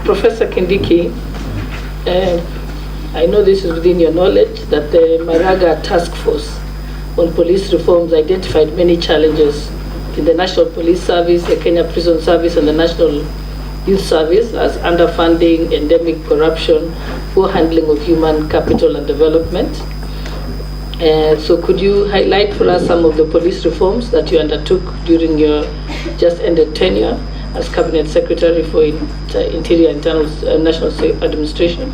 Professor Kindiki, I know this is within your knowledge that the Maraga Task Force on Police Reforms identified many challenges in the National Police Service, the Kenya Prison Service, and the National Youth Service as underfunding, endemic corruption, poor handling of human capital and development. So could you highlight for us some of the police reforms that you undertook during your just ended tenure as Cabinet Secretary for Interior, Internal, National Administration?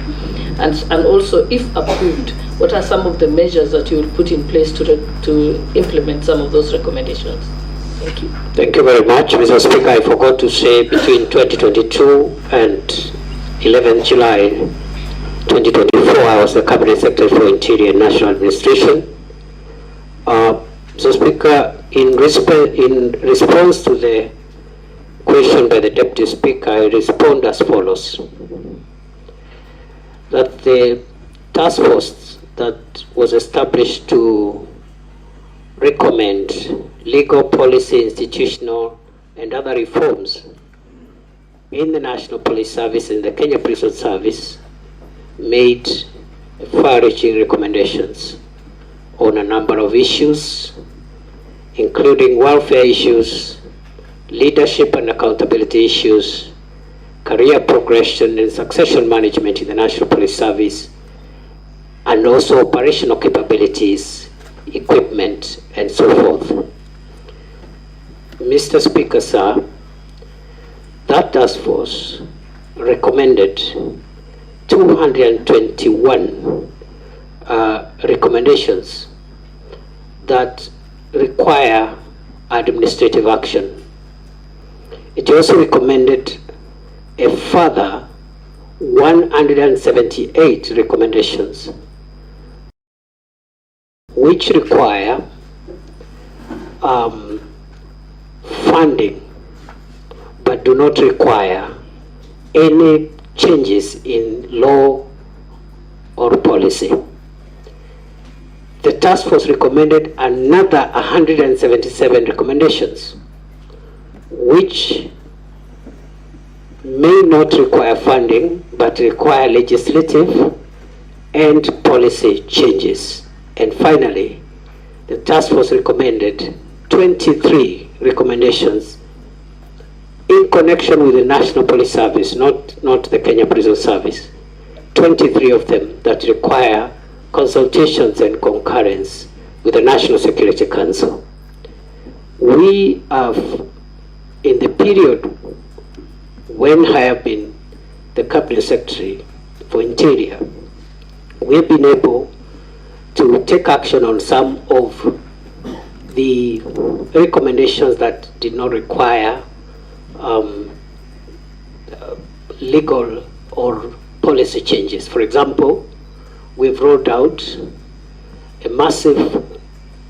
And also, if approved, what are some of the measures that you will put in place to implement some of those recommendations? Thank you. Thank you very much, Mr. Speaker. I forgot to say between 2022 and 11th July 2024, I was the Cabinet Secretary for Interior and National Administration. So, Speaker, in response to the question by the Deputy Speaker, I respond as follows. That the task force that was established to recommend legal, policy, institutional, and other reforms in the National Police Service and the Kenya Prison Service made far-reaching recommendations on a number of issues, including welfare issues, leadership and accountability issues, career progression and succession management in the National Police Service, and also operational capabilities, equipment, and so forth. Mr. Speaker, sir, that task force recommended 221 recommendations that require administrative action. It also recommended a further 178 recommendations which require funding but do not require any changes in law or policy. The task force recommended another 177 recommendations which may not require funding but require legislative and policy changes. And finally, the task force recommended 23 recommendations in connection with the National Police Service, not the Kenya Prison Service. 23 of them that require consultations and concurrence with the National Security Council. We have, in the period when I have been the Cabinet Secretary for Interior, we have been able to take action on some of the recommendations that did not require legal or policy changes. For example, we've rolled out a massive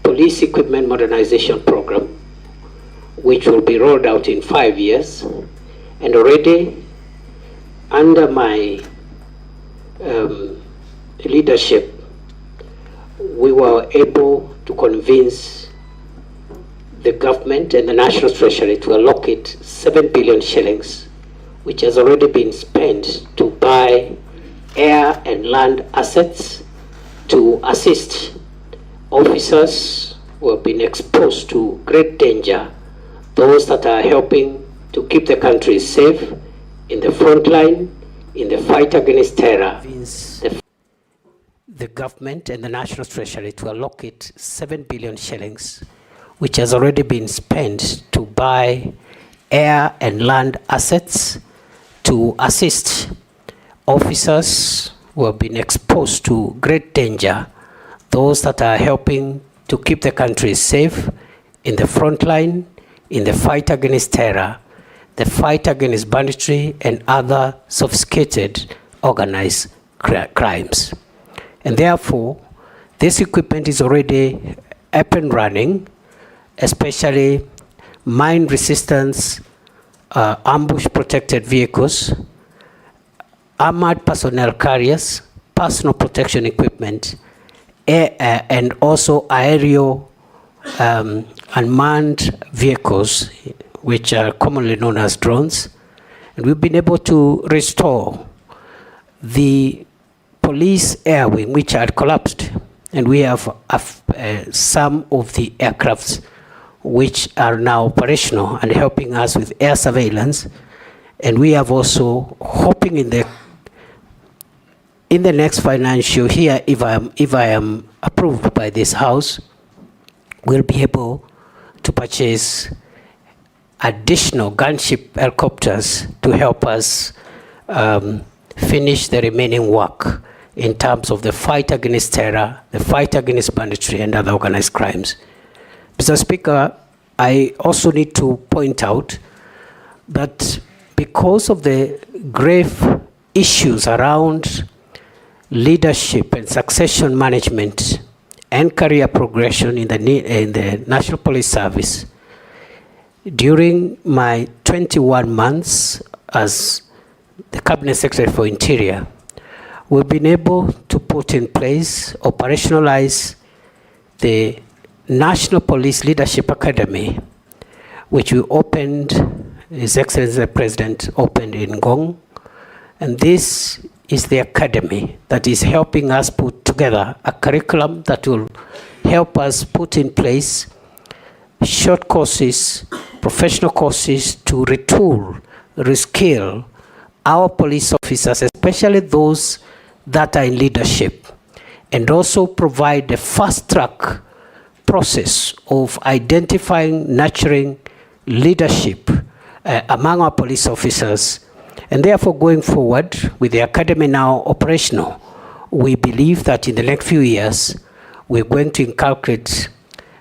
police equipment modernization program, which will be rolled out in 5 years. And already, under my leadership, we were able to convince the government and the National Treasury to allocate 7 billion shillings, which has already been spent to buy air and land assets to assist officers who have been exposed to great danger, those that are helping to keep the country safe in the front line, in the fight against terror. The government and the National Treasury to allocate 7 billion shillings, which has already been spent to buy air and land assets to assist officers who have been exposed to great danger, those that are helping to keep the country safe in the front line, in the fight against terror, the fight against banditry and other sophisticated organized crimes. And therefore, this equipment is already up and running, especially mine resistance, ambush protected vehicles, armored personnel carriers, personal protection equipment, and also aerial unmanned vehicles, which are commonly known as drones. And we've been able to restore the police air wing, which had collapsed. And we have some of the aircrafts which are now operational and helping us with air surveillance. And we have also hoping in the next financial year, if I am approved by this House, we'll be able to purchase additional gunship helicopters to help us finish the remaining work in terms of the fight against terror, the fight against banditry and other organized crimes. Mr. Speaker, I also need to point out that because of the grave issues around leadership and succession management and career progression in the National Police Service, during my 21 months as the Cabinet Secretary for Interior, we've been able to put in place, operationalize the National Police Leadership Academy, which we opened, His Excellency the President opened in Gong. And this is the academy that is helping us put together a curriculum that will help us put in place short courses, professional courses to retool, reskill our police officers, especially those that are in leadership, and also provide a fast-track process of identifying, nurturing leadership among our police officers. And therefore, going forward, with the academy now operational, we believe that in the next few years, we're going to inculcate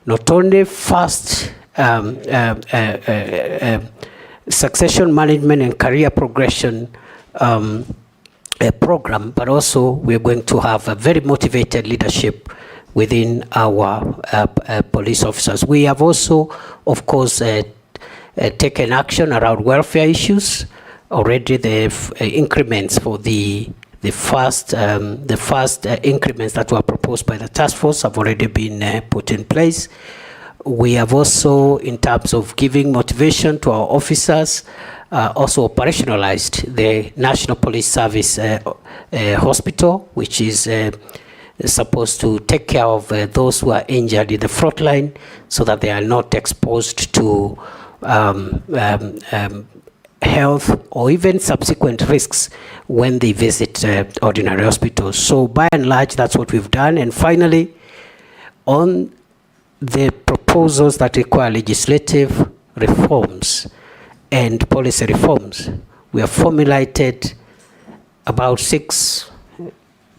not only fast succession management and career progression program, but also we're going to have a very motivated leadership within our police officers. We have also, of course, taken action around welfare issues. Already the increments for the first increments that were proposed by the task force have already been put in place. We have also, in terms of giving motivation to our officers, also operationalized the National Police Service Hospital, which is supposed to take care of those who are injured in the front line so that they are not exposed to health or even subsequent risks when they visit ordinary hospitals. So by and large, that's what we've done. And finally, on the proposals that require legislative reforms and policy reforms, we have formulated about 6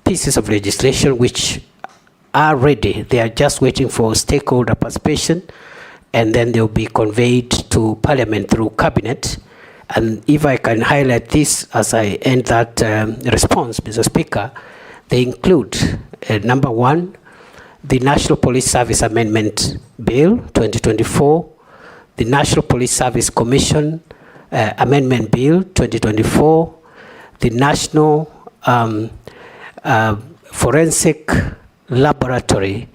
pieces of legislation which are ready. They are just waiting for stakeholder participation, and then they'll be conveyed to Parliament through Cabinet. And if I can highlight this as I end that response, Mr. Speaker, they include number 1, the National Police Service Amendment Bill 2024, the National Police Service Commission Amendment Bill 2024, the National Forensic Laboratory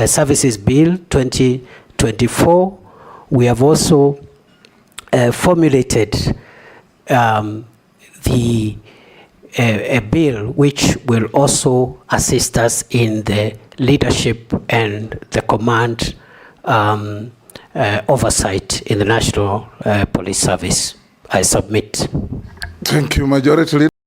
Services Bill 2024. We have also formulated a bill which will also assist us in the leadership and the command oversight in the National Police Service. I submit. Thank you, Majority Leader.